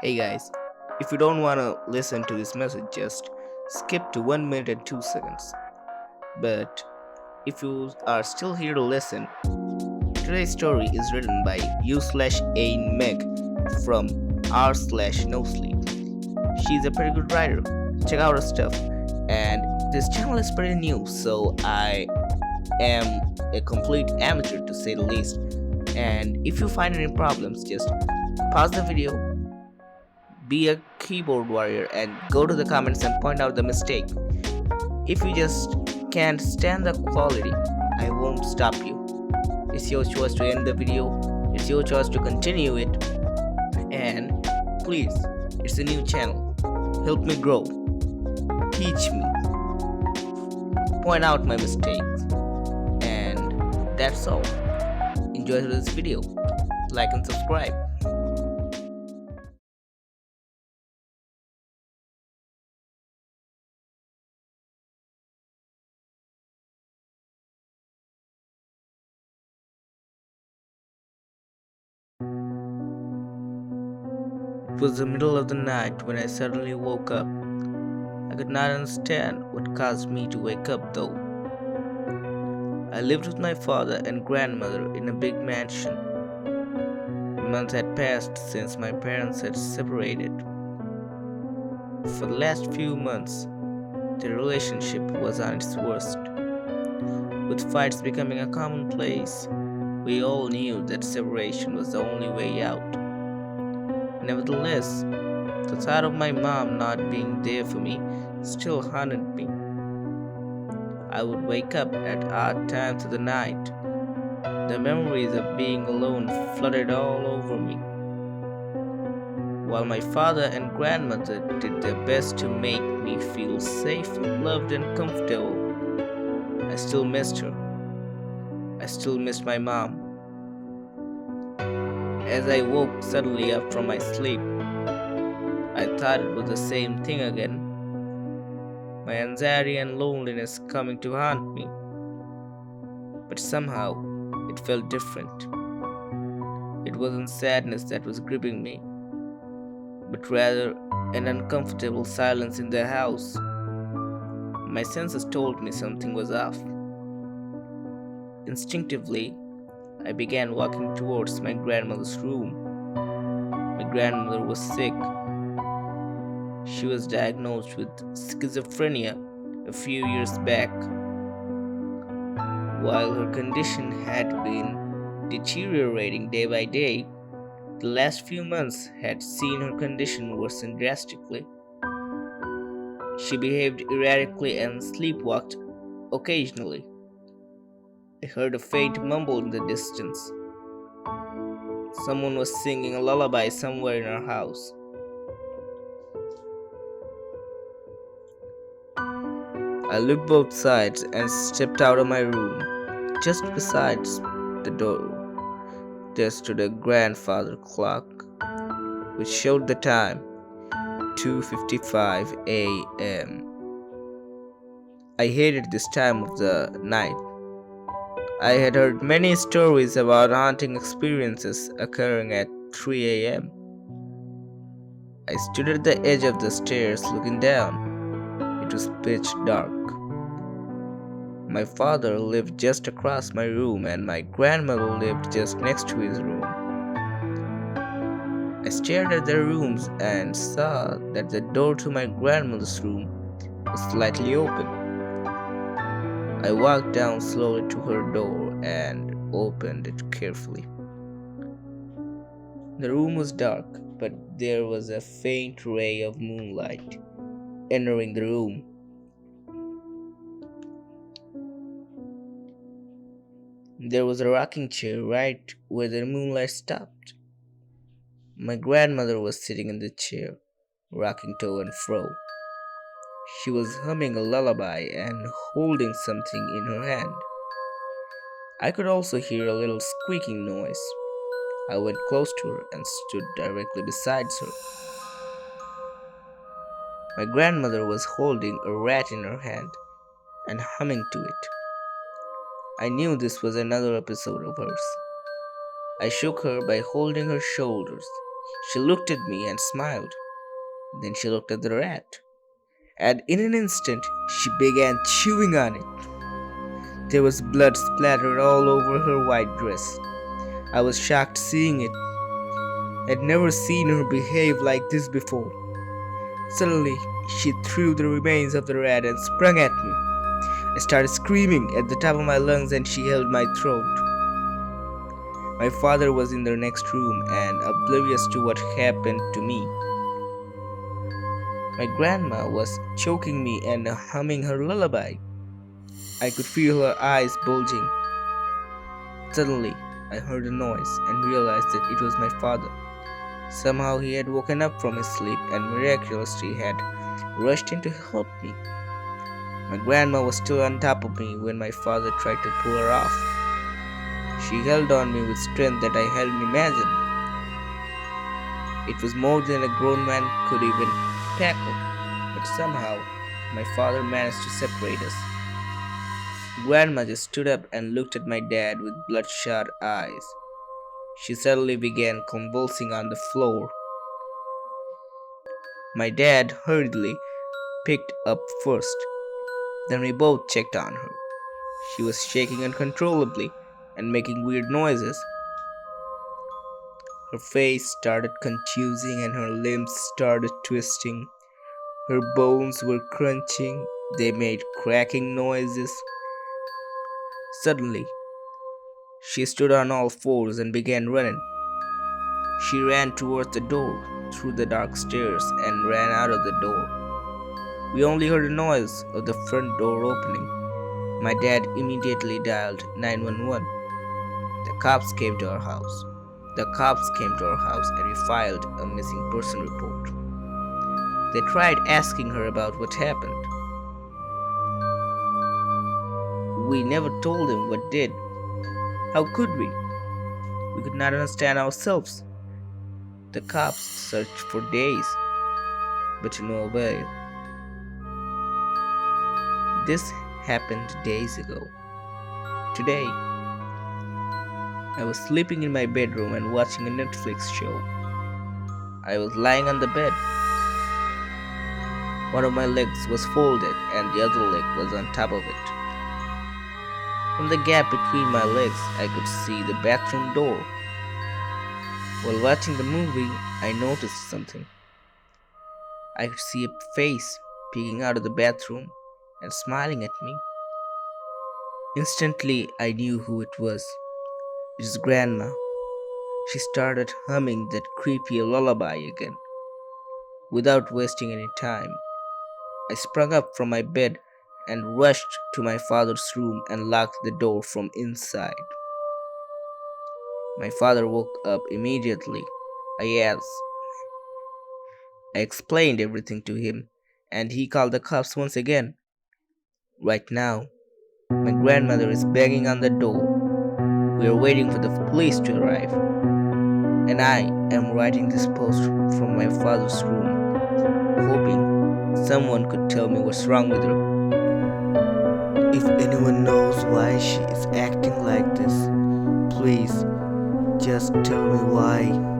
Hey guys, if you don't want to listen to this message, just skip to 1 minute and 2 seconds. But if you are still here to listen, today's story is written by u/AaneMeg from r/nosleep. She's a pretty good writer. Check out her stuff. And this channel is pretty new, so I am a complete amateur to say the least. And if you find any problems, just pause the video, be a keyboard warrior, and go to the comments and point out the mistake. If you just can't stand the quality, I won't stop you. It's your choice to end the video, it's your choice to continue it, and please, it's a new channel. Help me grow. Teach me. Point out my mistakes. And that's all. Enjoy this video. Like and subscribe. It was the middle of the night when I suddenly woke up. I could not understand what caused me to wake up though. I lived with my father and grandmother in a big mansion. A month had passed since my parents had separated. For the last few months, their relationship was on its worst. With fights becoming a commonplace, we all knew that separation was the only way out. Nevertheless, the thought of my mom not being there for me still haunted me. I would wake up at odd times of the night. The memories of being alone flooded all over me. While my father and grandmother did their best to make me feel safe, loved, and comfortable, I still missed her. I still missed my mom. As I woke suddenly up from my sleep, I thought it was the same thing again. My anxiety and loneliness coming to haunt me. But somehow, it felt different. It wasn't sadness that was gripping me, but rather an uncomfortable silence in the house. My senses told me something was off. Instinctively, I began walking towards my grandmother's room. My grandmother was sick. She was diagnosed with schizophrenia a few years back. While her condition had been deteriorating day by day, the last few months had seen her condition worsen drastically. She behaved erratically and sleepwalked occasionally. I heard a faint mumble in the distance. Someone was singing a lullaby somewhere in our house. I looked both sides and stepped out of my room. Just beside the door, there stood a grandfather clock, which showed the time 2:55 a.m. I hated this time of the night. I had heard many stories about haunting experiences occurring at 3 a.m. I stood at the edge of the stairs looking down. It was pitch dark. My father lived just across my room and my grandmother lived just next to his room. I stared at their rooms and saw that the door to my grandmother's room was slightly open. I walked down slowly to her door and opened it carefully. The room was dark, but there was a faint ray of moonlight entering the room. There was a rocking chair right where the moonlight stopped. My grandmother was sitting in the chair, rocking to and fro. She was humming a lullaby and holding something in her hand. I could also hear a little squeaking noise. I went close to her and stood directly beside her. My grandmother was holding a rat in her hand and humming to it. I knew this was another episode of hers. I shook her by holding her shoulders. She looked at me and smiled. Then she looked at the rat. And in an instant, she began chewing on it. There was blood splattered all over her white dress. I was shocked seeing it. I'd never seen her behave like this before. Suddenly, she threw the remains of the rat and sprung at me. I started screaming at the top of my lungs and she held my throat. My father was in the next room and oblivious to what happened to me. My grandma was choking me and humming her lullaby. I could feel her eyes bulging. Suddenly, I heard a noise and realized that it was my father. Somehow he had woken up from his sleep and miraculously had rushed in to help me. My grandma was still on top of me when my father tried to pull her off. She held on me with strength that I hadn't imagined. It was more than a grown man could even tackle, but somehow my father managed to separate us. Grandma just stood up and looked at my dad with bloodshot eyes. She suddenly began convulsing on the floor. My dad hurriedly picked up first. Then we both checked on her. She was shaking uncontrollably and making weird noises. Her face started contusing and her limbs started twisting. Her bones were crunching. They made cracking noises. Suddenly, she stood on all fours and began running. She ran towards the door, through the dark stairs, and ran out of the door. We only heard the noise of the front door opening. My dad immediately dialed 911. The cops came to our house. And we filed a missing person report. They tried asking her about what happened. We never told them what did. How could we? We could not understand ourselves. The cops searched for days, but to no avail. This happened days ago. Today, I was sleeping in my bedroom and watching a Netflix show. I was lying on the bed. One of my legs was folded and the other leg was on top of it. From the gap between my legs, I could see the bathroom door. While watching the movie, I noticed something. I could see a face peeking out of the bathroom and smiling at me. Instantly, I knew who it was. It was Grandma. She started humming that creepy lullaby again. Without wasting any time, I sprung up from my bed and rushed to my father's room and locked the door from inside. My father woke up immediately. I explained everything to him, and he called the cops once again. Right now, my grandmother is banging on the door. We are waiting for the police to arrive. And I am writing this post from my father's room, hoping someone could tell me what's wrong with her. If anyone knows why she is acting like this, please just tell me why.